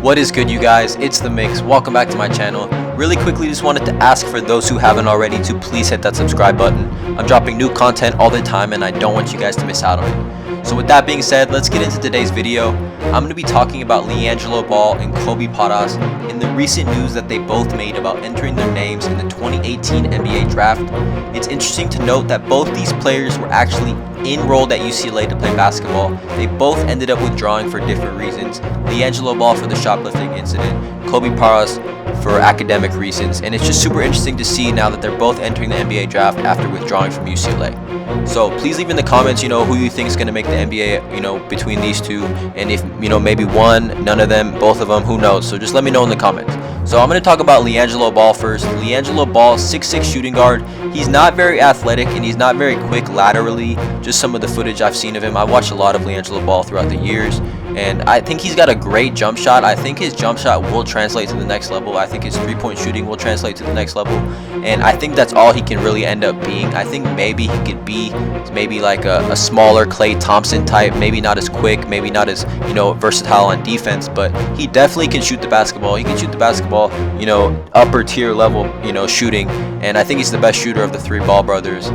What is good, you guys? It's The Mix. Welcome back to my channel. Really quickly, just wanted to ask for those who haven't already to please hit that subscribe button. I'm dropping new content all the time and I don't want you guys to miss out on it. So with that being said, let's get into today's video. I'm going to be talking about Liangelo Ball and Kobe Paras in the recent news that they both made about entering their names in the 2018 NBA draft. It's interesting to note that both these players were actually enrolled at UCLA to play basketball. They both ended up withdrawing for different reasons. Liangelo Ball for the shoplifting incident, Kobe Paras for academic reasons, and it's just super interesting to see now that they're both entering the NBA draft after withdrawing from UCLA. So please leave in the comments, who you think is going to make the NBA, between these two, and if, maybe one, none of them, both of them, who knows. So just let me know in the comments. So I'm going to talk about Liangelo Ball first. Liangelo Ball, 6'6" shooting guard. He's not very athletic and he's not very quick laterally. Just some of the footage I've seen of him. I watched a lot of Liangelo Ball throughout the years, and I think he's got a great jump shot. I think his jump shot will translate to the next level. I think his three-point shooting will translate to the next level, and I think that's all he can really end up being. I think maybe he could be maybe like a smaller Klay Thompson type, maybe not as quick, maybe not as versatile on defense, but he definitely can shoot the basketball. He can shoot the basketball, upper tier level, shooting, and I think he's the best shooter of the three Ball brothers.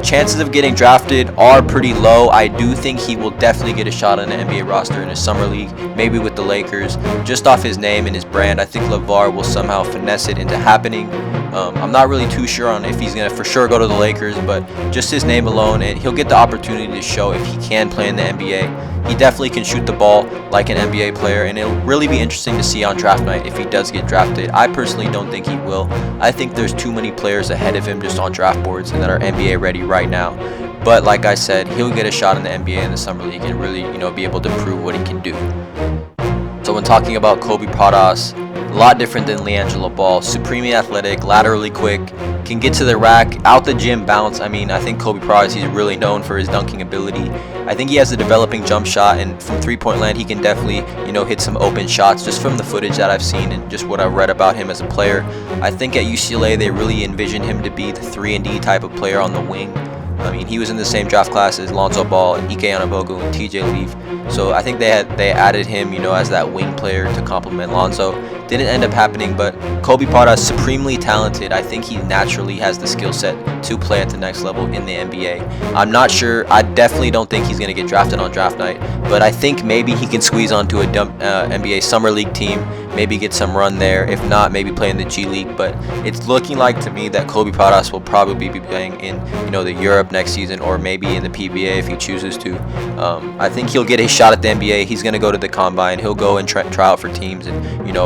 Chances of getting drafted are pretty low. I do think he will definitely get a shot on the NBA roster in his summer league, maybe with the Lakers, just off his name and his brand. I think LeVar will somehow finesse it into happening. I'm not really too sure on if he's going to for sure go to the Lakers, but just his name alone, and he'll get the opportunity to show if he can play in the NBA. He definitely can shoot the ball like an NBA player, and it'll really be interesting to see on draft night if he does get drafted. I personally don't think he will. I think there's too many players ahead of him just on draft boards and that are NBA ready right now. But like I said, he'll get a shot in the NBA in the summer league and really, be able to prove what he can do. So when talking about Kobe Paras, a lot different than Liangelo Ball. Supremely athletic, laterally quick, can get to the rack, out the gym bounce. I think Kobe Paras, he's really known for his dunking ability. I think he has a developing jump shot, and from three-point land, he can definitely, hit some open shots just from the footage that I've seen and just what I've read about him as a player. I think at UCLA, they really envision him to be the 3-and-D type of player on the wing. He was in the same draft class as Lonzo Ball and Ike Anigbogu and TJ Leaf. So I think they added him, as that wing player to complement Lonzo. Didn't end up happening, but Kobe Paras, supremely talented. I think he naturally has the skill set to play at the next level in the NBA. I'm not sure. I definitely don't think he's going to get drafted on draft night, but I think maybe he can squeeze onto a NBA Summer League team, maybe get some run there. If not, maybe play in the G League. But it's looking like to me that Kobe Paras will probably be playing in, the Europe next season, or maybe in the PBA if he chooses to. I think he'll get a shot at the NBA. He's going to go to the combine. He'll go and try out for teams and,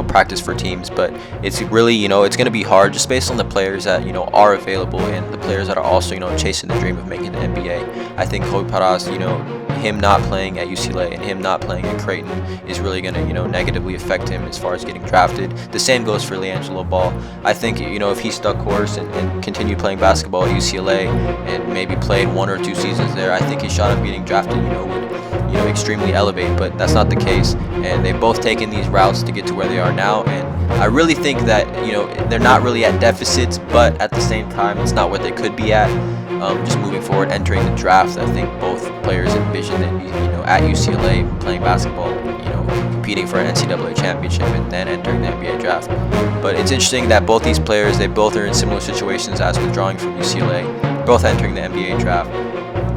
practice for teams. But it's really, it's going to be hard just based on the players that, are available and the players that are also, chasing the dream of making the NBA. I think Kobe Paras, him not playing at UCLA and him not playing at Creighton is really going to, negatively affect him as far as getting drafted. The same goes for Liangelo Ball. I think, if he stuck course and continued playing basketball at UCLA and maybe played 1 or 2 seasons there, I think his shot of getting drafted, would extremely elevate, but that's not the case, and they've both taken these routes to get to where they are now, and I really think that they're not really at deficits, but at the same time it's not what they could be at. Just moving forward, entering the draft, I think both players envision that at UCLA playing basketball, competing for an NCAA championship and then entering the NBA draft. But it's interesting that both these players, they both are in similar situations as withdrawing from UCLA, both entering the NBA draft.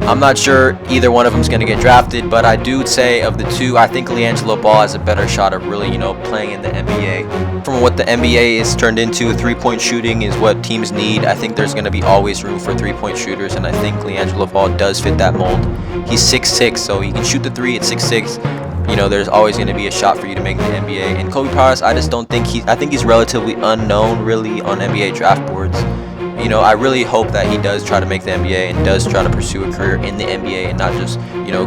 I'm not sure either one of them is going to get drafted, but I do say of the two, I think Liangelo Ball has a better shot of really, playing in the NBA. From what the NBA is turned into, three-point shooting is what teams need. I think there's going to be always room for three-point shooters, and I think Liangelo Ball does fit that mold. He's 6'6", so he can shoot the three at 6'6". There's always going to be a shot for you to make the NBA. And Kobe Paras, I just don't think I think he's relatively unknown really on NBA draft boards. I really hope that he does try to make the NBA and does try to pursue a career in the NBA and not just,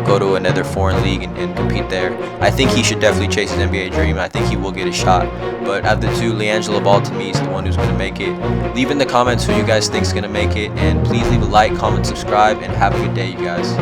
go to another foreign league and compete there. I think he should definitely chase his NBA dream, and I think he will get a shot. But out of the two, Liangelo Ball to me is the one who's going to make it. Leave in the comments who you guys think is going to make it, and please leave a like, comment, subscribe, and have a good day, you guys.